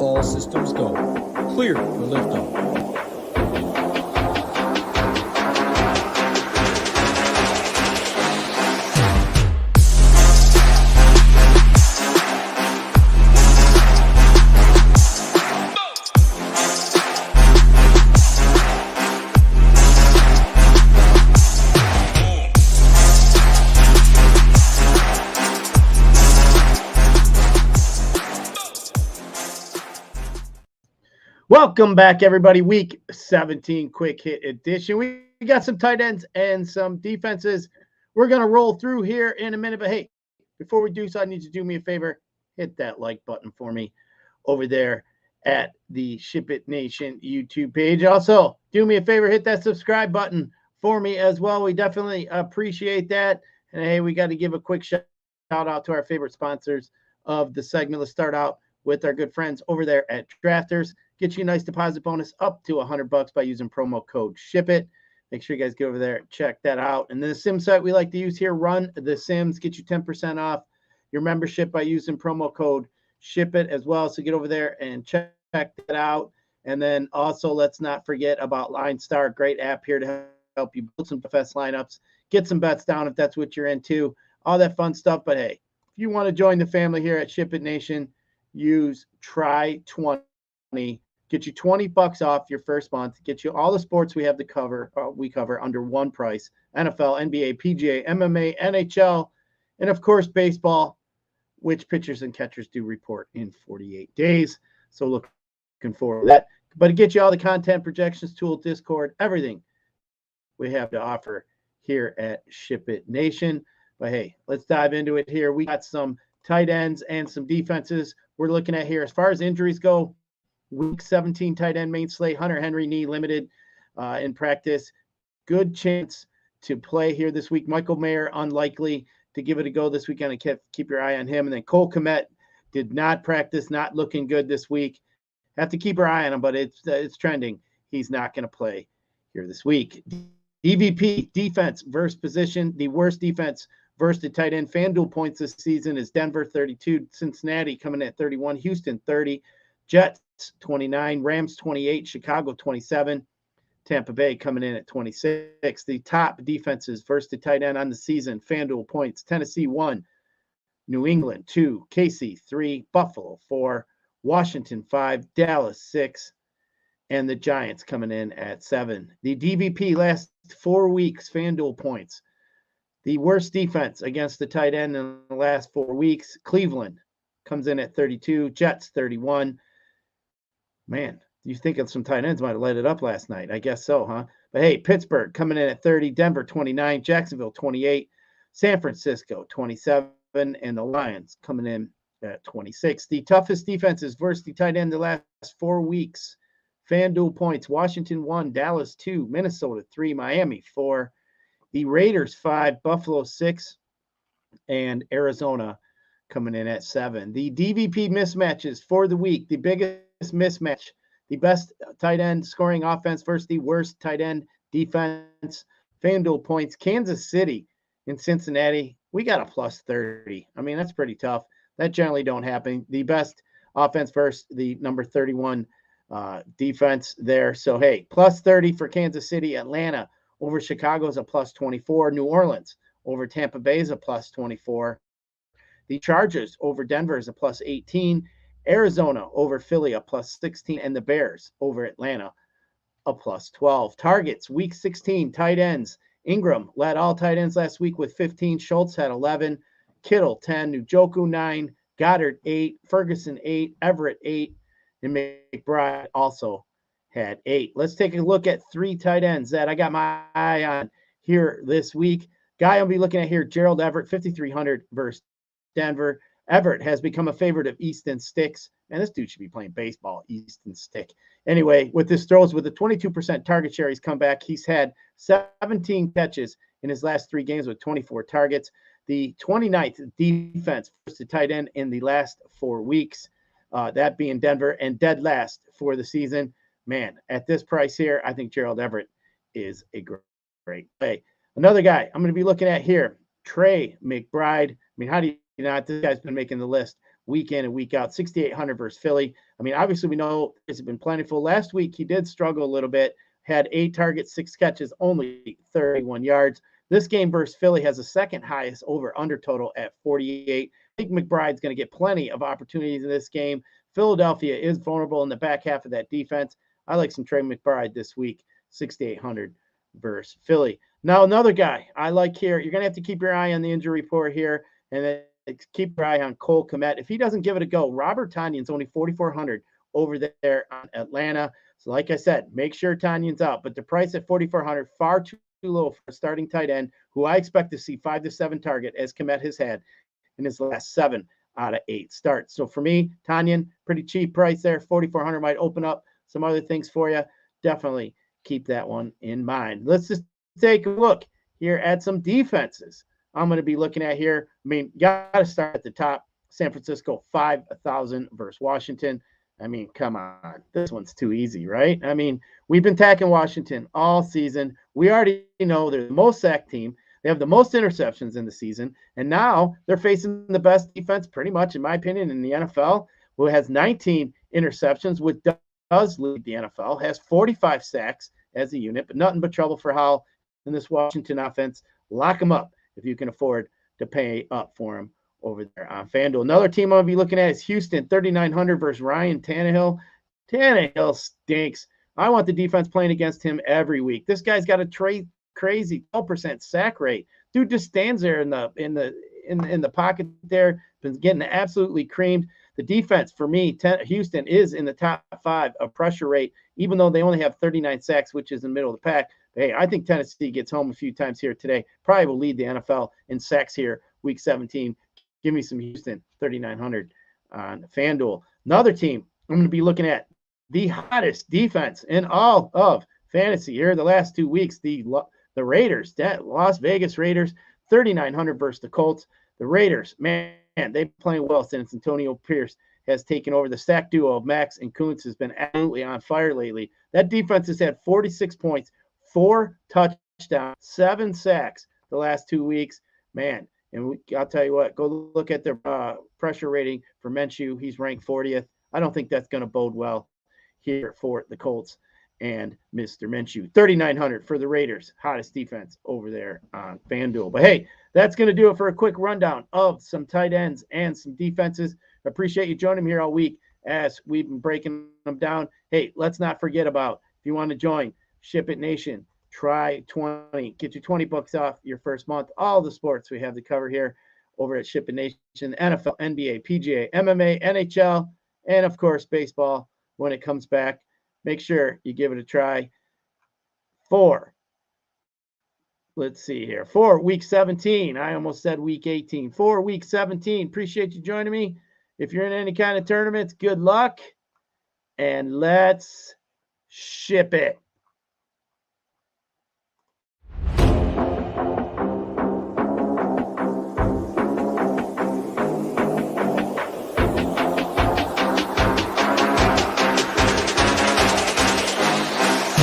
All systems go. Clear for liftoff. Welcome back, everybody. Week 17 quick hit edition. We got some tight ends and some defenses we're going to roll through here in a minute. But hey, before we do so, I need you to do me a favor. Hit that like button for me over there at the SHIPIT Nation YouTube page. Also, do me a favor, hit that subscribe button for me as well. We definitely appreciate that. And hey, we got to give a quick shout out to our favorite sponsors of the segment. Let's start out with our good friends over there at Drafters. Get you a nice deposit bonus up to $100 by using promo code SHIPIT. Make sure you guys get over there and check that out. And then the sim site we like to use here, Run the Sims, get you 10% off your membership by using promo code SHIPIT as well. So get over there and check that out. And then also, let's not forget about LineStar, great app here to help you build some DFS lineups, get some bets down if that's what you're into, all that fun stuff. But hey, if you want to join the family here at SHIPIT Nation, use TRY20. Get you $20 off your first month. Get you all the sports we have to cover. We cover under one price: NFL, NBA, PGA, MMA, NHL, and of course baseball, which pitchers and catchers do report in 48 days. So looking forward to that. But it gets you all the content, projections, tool, Discord, everything we have to offer here at SHIPIT Nation. But hey, let's dive into it here. We got some tight ends and some defenses we're looking at here. As far as injuries go, Week 17 tight end main slate, Hunter Henry knee limited in practice. Good chance to play here this week. Michael Mayer unlikely to give it a go this weekend. And keep your eye on him. And then Cole Kmet did not practice, not looking good this week. Have to keep our eye on him, but it's trending. He's not going to play here this week. DVP, defense versus position. The worst defense versus the tight end. FanDuel points this season is Denver 32, Cincinnati coming in at 31, Houston 30, Jets 29, Rams 28, Chicago 27, Tampa Bay coming in at 26. The top defenses versus the tight end on the season. FanDuel points: Tennessee 1, New England 2, KC 3, Buffalo 4, Washington 5, Dallas 6, and the Giants coming in at 7. The DVP last 4 weeks, FanDuel points. The worst defense against the tight end in the last 4 weeks, Cleveland comes in at 32, Jets 31. Man, you think of some tight ends might have lighted up last night. I guess so, huh? But hey, Pittsburgh coming in at 30, Denver 29, Jacksonville 28, San Francisco 27, and the Lions coming in at 26. The toughest defenses versus the tight end the last 4 weeks. FanDuel points: Washington 1, Dallas 2, Minnesota 3, Miami 4, the Raiders 5, Buffalo 6, and Arizona coming in at 7. The DVP mismatches for the week. The biggest mismatch: the best tight end scoring offense versus the worst tight end defense. FanDuel points: Kansas City and Cincinnati. We got a plus 30. I mean, that's pretty tough. That generally don't happen. The best offense versus the number 31 defense there. So, hey, plus 30 for Kansas City. Atlanta over Chicago is a plus 24. New Orleans over Tampa Bay is a plus 24. The Chargers over Denver is a plus 18. Arizona over Philly, a plus 16. And the Bears over Atlanta, a plus 12. Targets, week 16, tight ends. Ingram led all tight ends last week with 15. Schultz had 11. Kittle, 10. Njoku, 9. Goddard, 8. Ferguson, 8. Everett, 8. And McBride also had 8. Let's take a look at 3 tight ends that I got my eye on here this week. Guy I'll be looking at here, Gerald Everett, 5,300 versus Denver. Everett has become a favorite of Easton Sticks, and this dude should be playing baseball, Easton Stick. Anyway, with his throws, with a 22% target share, he's come back. He's had 17 catches in his last 3 games with 24 targets. The 29th defense versus the tight end in the last 4 weeks, that being Denver, and dead last for the season. Man, at this price here, I think Gerald Everett is a great play. Another guy I'm going to be looking at here, Trey McBride. I mean, how do you not? This guy's been making the list week in and week out. 6,800 versus Philly. I mean, obviously we know it's been plentiful. Last week he did struggle a little bit, had 8 targets, 6 catches, only 31 yards. This game versus Philly has the second highest over-under total at 48. I think McBride's going to get plenty of opportunities in this game. Philadelphia is vulnerable in the back half of that defense. I like some Trey McBride this week, 6,800 versus Philly. Now, another guy I like here, you're going to have to keep your eye on the injury report here, and then keep your eye on Cole Kmet. If he doesn't give it a go, Robert Tonyan's only 4,400 over there on Atlanta. So like I said, make sure Tonyan's out, but the price at 4,400, far too low for a starting tight end, who I expect to see 5 to 7 target as Kmet has had in his last 7 out of 8 starts. So for me, Tonyan, pretty cheap price there. 4,400 might open up some other things for you. Definitely keep that one in mind. Let's just take a look here at some defenses I'm going to be looking at here. I mean, you got to start at the top. San Francisco, 5,000 versus Washington. I mean, come on. This one's too easy, right? I mean, we've been attacking Washington all season. We already know they're the most sacked team. They have the most interceptions in the season. And now they're facing the best defense, pretty much, in my opinion, in the NFL, who has 19 interceptions, which does lead the NFL, has 45 sacks as a unit, but nothing but trouble for Howell in this Washington offense. Lock them up if you can afford to pay up for him over there on FanDuel. Another team I'm going to be looking at is Houston, 3,900 versus Ryan Tannehill. Tannehill stinks. I want the defense playing against him every week. This guy's got a crazy 12% sack rate. Dude just stands there in the pocket there, been getting absolutely creamed. The defense for me, Houston is in the top 5 of pressure rate, even though they only have 39 sacks, which is in the middle of the pack. Hey, I think Tennessee gets home a few times here today. Probably will lead the NFL in sacks here, week 17. Give me some Houston, 3,900 on FanDuel. Another team I'm going to be looking at, the hottest defense in all of fantasy here the last 2 weeks, the Raiders, that Las Vegas Raiders, 3,900 versus the Colts. The Raiders, man, they've been playing well since Antonio Pierce has taken over. The stack duo of Max and Kuntz has been absolutely on fire lately. That defense has had 46 points, 4 touchdowns, 7 sacks the last 2 weeks. Man, and I'll tell you what, go look at their pressure rating for Minshew. He's ranked 40th. I don't think that's going to bode well here for the Colts and Mr. Minshew. 3,900 for the Raiders, hottest defense over there on FanDuel. But hey, that's going to do it for a quick rundown of some tight ends and some defenses. I appreciate you joining me here all week as we've been breaking them down. Hey, let's not forget about, if you want to join SHIPIT Nation, try 20. Get you $20 off your first month. All the sports we have to cover here over at SHIPIT Nation, NFL, NBA, PGA, MMA, NHL, and of course, baseball when it comes back. Make sure you give it a try for week 17. I almost said week 18. For week 17. Appreciate you joining me. If you're in any kind of tournaments, good luck. And let's ship it.